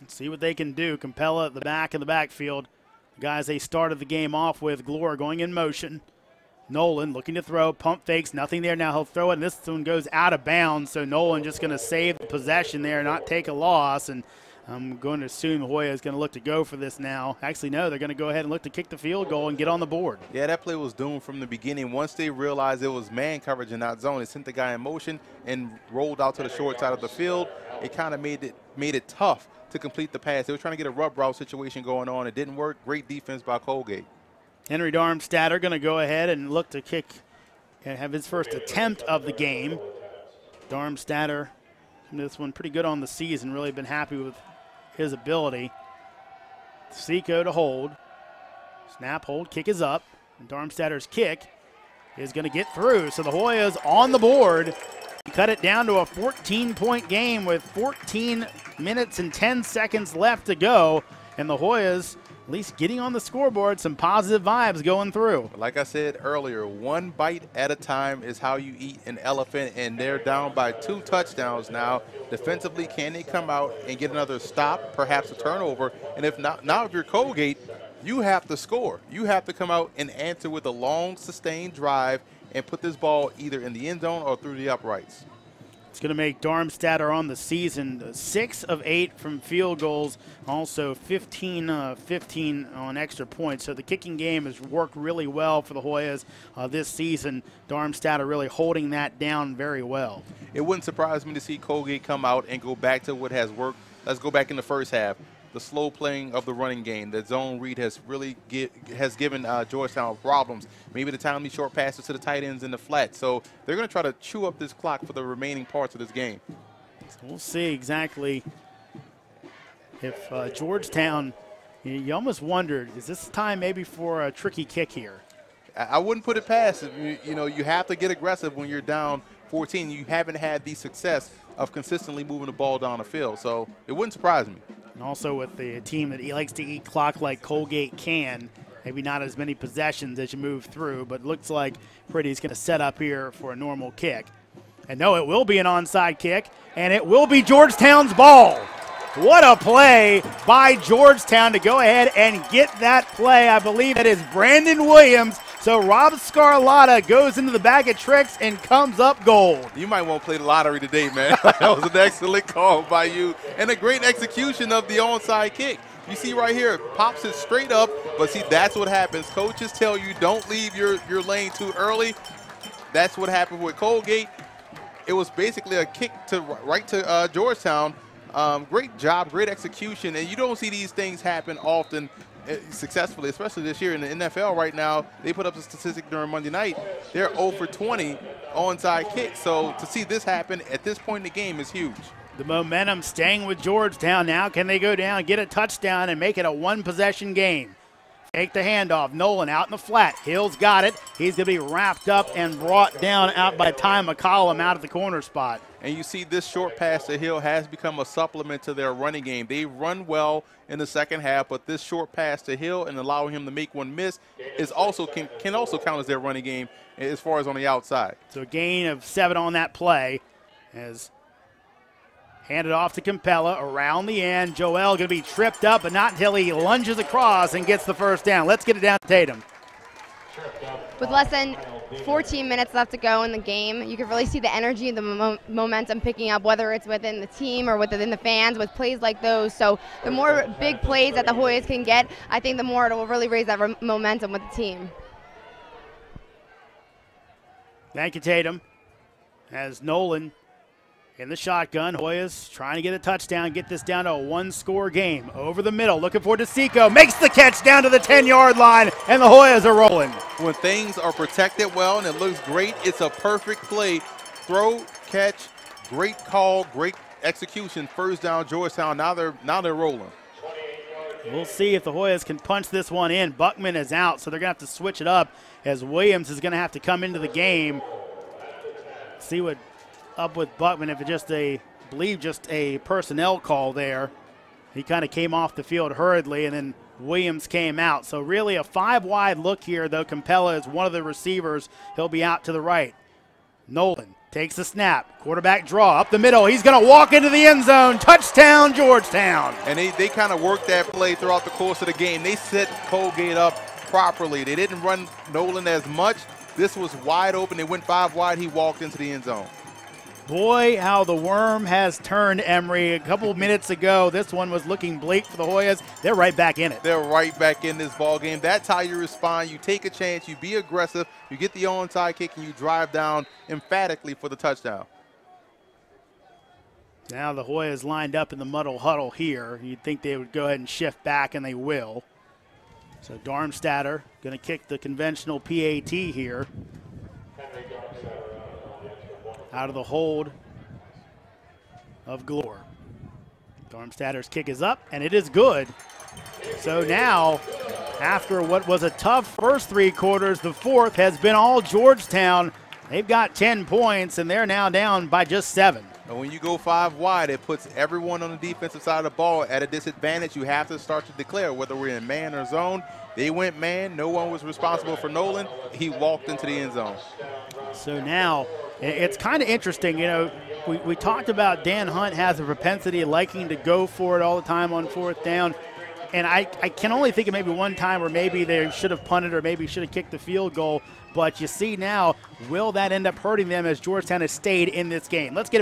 Let's see what they can do. Capella at the back in the backfield. The guys they started the game off with, Glore going in motion. Nolan looking to throw, pump fakes, nothing there. Now he'll throw it, and this one goes out of bounds, so Nolan just going to save the possession there, not take a loss, and I'm going to assume Hoya is going to look to go for this now. Actually, no, they're going to go ahead and look to kick the field goal and get on the board. Yeah, that play was doomed from the beginning. Once they realized it was man coverage and not zone, they sent the guy in motion and rolled out to the short side of the field. It kind of made it tough to complete the pass. They were trying to get a rub route situation going on. It didn't work. Great defense by Colgate. Henry Darmstadter going to go ahead and look to kick and have his first attempt of the game. Darmstadter, this one pretty good on the season, really been happy with his ability. Seco to hold. Snap, hold, kick is up. And Darmstadter's kick is going to get through. So the Hoyas on the board. Cut it down to a 14-point game with 14 minutes and 10 seconds left to go. And the Hoyas at least getting on the scoreboard, some positive vibes going through. Like I said earlier, one bite at a time is how you eat an elephant, and they're down by 2 touchdowns now. Defensively, can they come out and get another stop, perhaps a turnover? And if not, now if you're Colgate, you have to score. You have to come out and answer with a long, sustained drive and put this ball either in the end zone or through the uprights. It's going to make Darmstadter on the season 6 of 8 from field goals, also 15 on extra points. So the kicking game has worked really well for the Hoyas this season. Darmstadter really holding that down very well. It wouldn't surprise me to see Colgate come out and go back to what has worked. Let's go back in the first half. The slow playing of the running game. The zone read has really given Georgetown problems. Maybe the timely short passes to the tight ends in the flat. So they're going to try to chew up this clock for the remaining parts of this game. So we'll see exactly if Georgetown, you almost wondered, is this time maybe for a tricky kick here? I wouldn't put it past it. You know, you have to get aggressive when you're down 14. You haven't had the success of consistently moving the ball down the field. So it wouldn't surprise me. And also with the team that likes to eat clock like Colgate can, maybe not as many possessions as you move through, but it looks like Pretty's going to set up here for a normal kick. And no, it will be an onside kick, and it will be Georgetown's ball. What a play by Georgetown to go ahead and get that play. I believe that is Brandon Williams. So Rob Scarlatta goes into the bag of tricks and comes up gold. You might want to play the lottery today, man. That was an excellent call by you and a great execution of the onside kick. You see right here, pops it straight up, but see, that's what happens. Coaches tell you don't leave your lane too early. That's what happened with Colgate. It was basically a kick to right to Georgetown. Great job, great execution, and you don't see these things happen often successfully, especially this year in the NFL right now. They put up a statistic during Monday night. They're 0 for 20 onside kicks. So to see this happen at this point in the game is huge. The momentum staying with Georgetown now. Can they go down, get a touchdown, and make it a one-possession game? Fake the handoff. Nolan out in the flat. Hill's got it. He's going to be wrapped up and brought down out by Ty McCollum out at the corner spot. And you see this short pass to Hill has become a supplement to their running game. They run well in the second half, but this short pass to Hill and allowing him to make one miss is also can also count as their running game as far as on the outside. So a gain of 7 on that play as handed off to Capella around the end. Joel going to be tripped up, but not until he lunges across and gets the first down. Let's get it down to Tatum. With less than 14 minutes left to go in the game, you can really see the energy and the momentum picking up, whether it's within the team or within the fans with plays like those. So the more big plays that the Hoyas can get, I think the more it will really raise that momentum with the team. Thank you, Tatum. As Nolan in the shotgun, Hoyas trying to get a touchdown, get this down to a one-score game. Over the middle, looking for DeSico, makes the catch down to the 10-yard line, and the Hoyas are rolling. When things are protected well and it looks great, it's a perfect play. Throw, catch, great call, great execution. First down, Georgetown. Now they're rolling. We'll see if the Hoyas can punch this one in. Buckman is out, so they're going to have to switch it up as Williams is going to have to come into the game. See what up with Buckman, if it's just I believe just a personnel call there. He kind of came off the field hurriedly, and then Williams came out. So really a 5-wide look here, though. Capella is one of the receivers. He'll be out to the right. Nolan takes the snap. Quarterback draw up the middle. He's going to walk into the end zone. Touchdown, Georgetown. And they kind of worked that play throughout the course of the game. They set Colgate up properly. They didn't run Nolan as much. This was wide open. They went 5 wide. He walked into the end zone. Boy, how the worm has turned, Emory. A couple of minutes ago, this one was looking bleak for the Hoyas. They're right back in it. They're right back in this ball game. That's how you respond. You take a chance. You be aggressive. You get the onside kick, and you drive down emphatically for the touchdown. Now the Hoyas lined up in the muddle huddle here. You'd think they would go ahead and shift back, and they will. So Darmstadter going to kick the conventional PAT here. Out of the hold of Glore. Darmstadter's kick is up, and it is good. So now, after what was a tough first 3 quarters, the fourth has been all Georgetown. They've got 10 points, and they're now down by just 7. And when you go 5 wide, it puts everyone on the defensive side of the ball at a disadvantage. You have to start to declare whether we're in man or zone. They went man. No one was responsible for Nolan. He walked into the end zone. So now it's kind of interesting. You know, we talked about Dan Hunt has a propensity of liking to go for it all the time on 4th down. And I can only think of maybe one time where maybe they should have punted or maybe should have kicked the field goal. But you see now, will that end up hurting them as Georgetown has stayed in this game? Let's get